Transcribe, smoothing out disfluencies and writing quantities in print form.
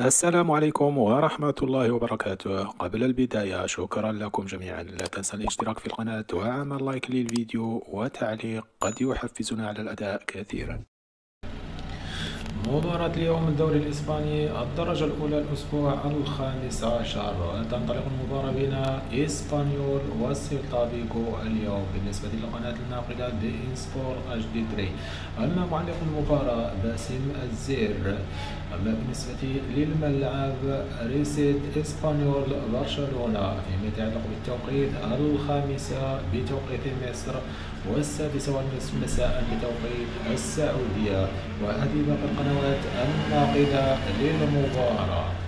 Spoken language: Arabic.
السلام عليكم ورحمة الله وبركاته. قبل البداية شكرا لكم جميعا، لا تنسى الاشتراك في القناة وعمل لايك للفيديو وتعليق قد يحفزنا على الأداء كثيرا. مباراة اليوم الدوري الإسباني الدرجة الأولى الأسبوع الخامس عشر، تنطلق المباراة بين إسبانيول وسيلتا فيغو اليوم بالنسبة للقناة الناقدة بإن سبور اتش دي 3. أما معلق المباراة باسم الزير. أما بالنسبة للملعب ريسيد إسبانيول برشلونة فيما يتعلق بالتوقيت الخامسة بتوقيت مصر والسادسة والنصف مساء بتوقيت السعودية. وهذه باقي القنوات الناقدة للمباراة.